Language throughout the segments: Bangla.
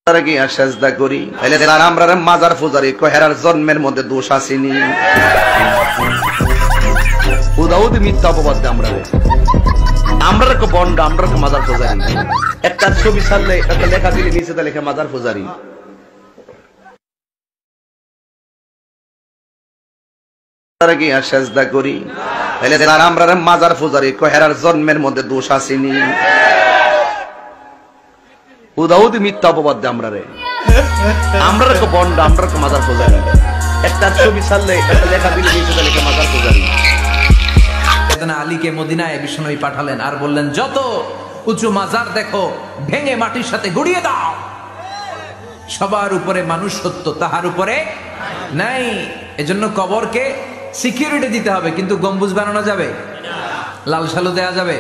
গিয়া সেজদা করি তাহলে আমরা মাজার পূজারি কহেরার জন্মের মধ্যে দোষ আসেনি। উদাউদ মিথ্যা অপবাদ আমরা বন্ড আমরা মাজার পূজারি। একটা ছবি ছাড়লে একটা লেখা দিলে নিচে লেখা মাজার পূজারি। গিয়া সেজদা করি তাহলে আমরা মাজার পূজারি কহেরার জন্মের মধ্যে দোষ আসেনি। উদাউদ মিথ্যা অপবাদ আমরা বন্ড আমরা মাজার পূজারি। একটা ছবি ছাড়লে একটা লেখা দিলে নিচে লেখা মাজার পূজারি। আলীকে মদিনায় বিষ্ণুই পাঠালেন আর বললেন, যত উঁচু মাজার দেখো ভেঙে মাটির সাথে গুড়িয়ে দাও। সবার উপরে মানুষ সত্য, তাহার উপরে নাই। এজন্য কবরকে সিকিউরিটি দিতে হবে, কিন্তু গম্বুজ বানানো যাবে, লাল সালু দেয়া যাবে।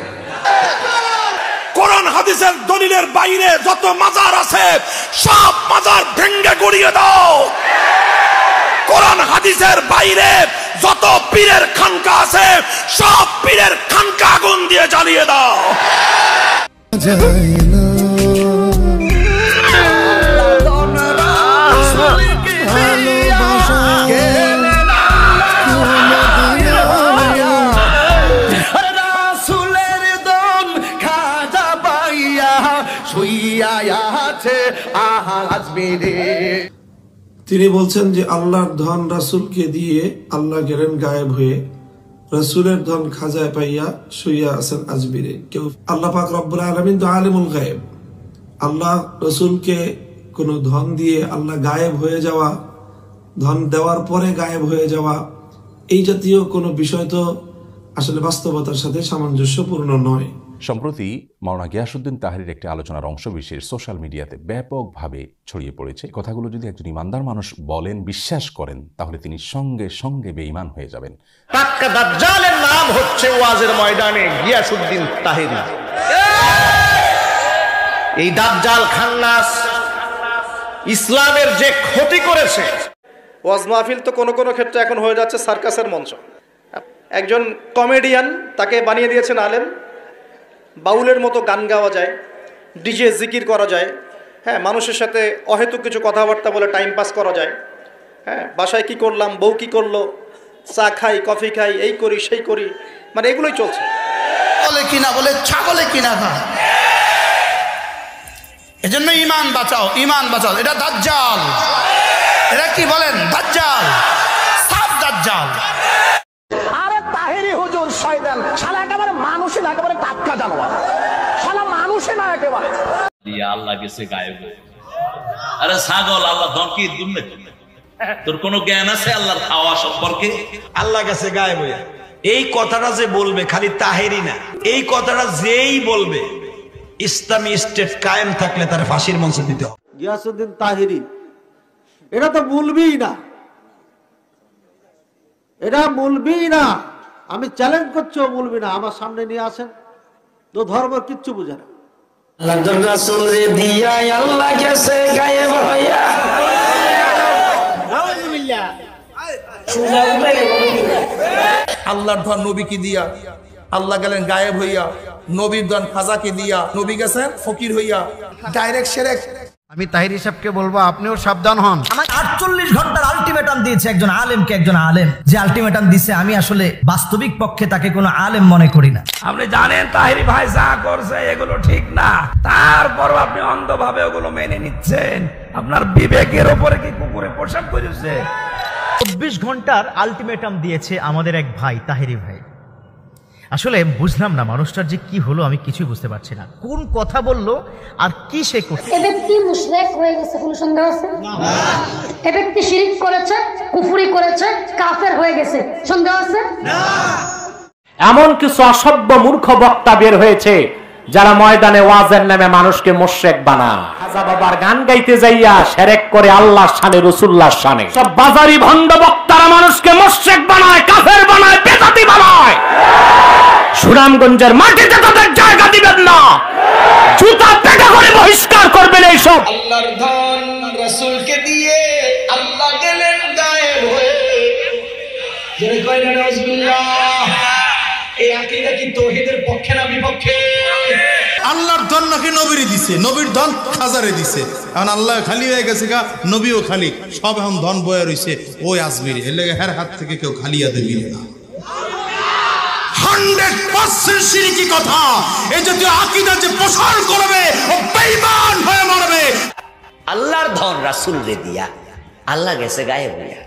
কোরআন হাদিসের দলিলের বাইরে যত মাজার আছে সব মাজার ভেঙে গুড়িয়ে দাও। কোরআন হাদিসের বাইরে যত পীরের খানকা আছে সব পীরের খানকা আগুন দিয়ে জ্বালিয়ে দাও। তিনি বলছেন যে আল্লাহর ধন রাসূলকে দিয়ে আল্লাহ গেলেন গায়েব হয়ে, রাসূলের ধন খাজায় পাইয়া শুইয়া আছেন আজমিরে। কেউ আল্লাহ পাক রব্বুল আলামিন তো আলিমুল গায়েব। আল্লাহ রাসূলকে কোনো ধন দিয়ে আল্লাহ গায়েব হয়ে যাওয়া, ধন দেওয়ার পরে গায়েব হয়ে যাওয়া, এই জাতীয় কোনো বিষয় তো আসলে বাস্তবতার সাথে সামঞ্জস্যপূর্ণ নয়। সম্প্রতি মাওলানা গিয়াসউদ্দিন তাহেরীর একটি আলোচনার অংশবিশেষ সোশ্যাল মিডিয়াতে ব্যাপকভাবে ছড়িয়ে পড়েছে। কথাগুলো যদি একজন ইমানদার মানুষ বলেন, বিশ্বাস করেন, তাহলে তিনি সঙ্গে সঙ্গে বেঈমান হয়ে যাবেন। পাক্কা দাজ্জালের নাম হচ্ছে ওয়াজের ময়দানে গিয়াসউদ্দিন তাহেরী। এই দাজ্জাল খান্নাস ইসলামের যে ক্ষতি করেছে। ওয়াজ মাহফিল তো কোনো কোনো ক্ষেত্রে এখন হয়ে যাচ্ছে সার্কাসের মঞ্চ। একজন কমেডিয়ান, তাকে বানিয়ে দিয়েছেন আলেম। বাউলের মতো গান গাওয়া যায়, ডিজে জিকির করা যায়, হ্যাঁ, মানুষের সাথে অহেতুক কিছু কথাবার্তা বলে টাইম পাস করা যায়। হ্যাঁ, বাসায় কি করলাম, বউ কি করলো, চা খাই, কফি খাই, এই করি সেই করি, মানে এগুলোই চলছে। বলে কিনা বলে ছাগলে কিনা খায়। এজন্য ঈমান বাঁচাও, ঈমান বাঁচাও। এটা দাজ্জাল। এটা কি বলেন? দাজ্জাল, সাফ দাজ্জাল। আরে তাহেরী হুজুর শয়তান, শালা একেবারে মানুষই না, একেবারে টাটকা জানোয়ার, শালা মানুষই না একেবারে। দিয়া আল্লাহ গেছে গায়েব হয়ে। আরে ছাগল, আল্লাহ ধমকি দিবে? তোর কোনো জ্ঞান আছে আল্লাহর খাওয়া সম্পর্কে? আল্লাহ গেছে গায়েব হয়ে, এই কথাটা যে বলবে খালি তাহেরী না, এই কথাটা যেই বলবে ইসলামী স্টেট কায়েম থাকলে তার ফাঁসির মঞ্চে দিতে হবে। গিয়াসউদ্দিন তাহেরী এটা তো মৌলবীই না, এটা মৌলবী না। আমি চ্যালেঞ্জ করছি, ও মৌলবী না। আমার সামনে নিয়ে আসেন, তো ধর্ম কিচ্ছু বুঝে না। আল্লাহর ধন নবীকে দিয়া আল্লাহ গেলেন গায়েব হইয়া, নবীর ধন খাজাকে দিয়া নবী গেছেন ফকির হইয়া। ডাইরেক্ট শিরক। আমি তাহেরী সাহেবকে বলবো, আপনিও সাবধান হন। আমাকে 48 ঘন্টার আলটিমেটাম দিয়েছে একজন আলেমকে, একজন আলেম যে আলটিমেটাম দিছে, আমি আসলে বাস্তবিক পক্ষে তাকে কোনো আলেম মনে করি না। আপনি জানেন তাহেরী ভাই যা করছে এগুলো ঠিক না, তারপরও আপনি অন্ধভাবে ওগুলো মেনে নিচ্ছেন। আপনার বিবেকের ওপরে কি কুকুরে পোশাক করেছে? 24 ঘন্টার আলটিমেটাম দিয়েছে আমাদের এক ভাই, তাহেরী ভাই। আসলে বুঝলাম না মানুষটার যে কি হলো, আমি কিছুই বুঝতে পারছি না। কোন কথা বললো আর কি সে করছে? এ ব্যক্তি মুশরিক হয়ে গেছে, কোনো সন্দেহ আছে? না। এ ব্যক্তি শিরক করেছে, কুফরি করেছে, কাফের হয়ে গেছে, সন্দেহ আছে? না। এমন কিছু অসভ্য মূর্খ বক্তা বের হয়েছে যারা ময়দানে ওয়াজের নামে মানুষকে মুশরিক বানায়। খাজা বাবার গান গাইতে যাইয়া শিরক করে আল্লাহর শানে, রাসূলুল্লাহর শানে। সব বাজারি ভণ্ড বক্তারা মানুষকে মুশরিক বানায়, কাফের বানায়, বেদাতি বানায়। সুনামগঞ্জের মাটিতে তাদের জায়গা দিবেন না, জুতা পেটা করে বহিষ্কার করবেন এইসব। আল্লাহর ধন রাসূলকে দিয়ে আল্লাহ গেলেন গায়েব হয়ে। জোরে কয় না নাউজুবিল্লাহ। এই আকীদা কি তাওহীদের পক্ষে না বিপক্ষে? আল্লাহর ধন নাকি নবীরে দিছে, নবীর ধন খাজারে দিছে। এখন আল্লাহ খালি হয়ে গেছে গা, নবীও খালি, সব এখন ধন বয়ে রইছে ওই আজমিরে। এর লাগে হের হাত থেকে কেউ খালিয়া দেবি না। 100% শিরকি কথা। এই জাতীয় আকীদা যে প্রসার করবে ও বেঈমান হয়ে মরবে। আল্লাহর ধন রাসূলরে দিয়া আল্লাহ গেছে গায়েব হইয়া।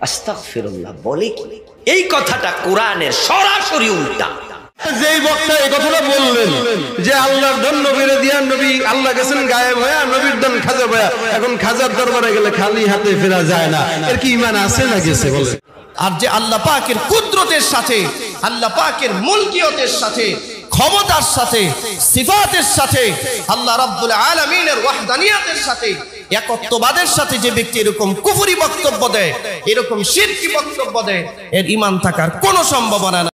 আস্তাগফিরুল্লাহ বলে কি? এই কথাটা কোরআনের সরাসরি উল্টা। যেই বক্তা এই কথাটা বললেন যে আল্লাহর ধন নবীরে দিয়া, নবী আল্লাহ গেছেন গায়েব হয়ে, নবীর ধন খাজা হয়ে, এখন খাজার দরবারে গেলে খালি হাতে ফেরা যায় না, এর কি ঈমান আছে না গেছে বলে? আর যে আল্লাহ পাকের কুদরতের সাথে, আল্লাহ পাকের মুলকিয়তের সাথে, ক্ষমতার সাথে, সিফাতের সাথে, আল্লাহ রাব্বুল আলামিনের ওয়াহদানিয়াতের সাথে, একত্ববাদের সাথে যে ব্যক্তি এরকম কুফরি বক্তব্য দেয়, এরকম শিরকি বক্তব্য দেয়, এর ঈমান থাকার কোনো সম্ভাবনা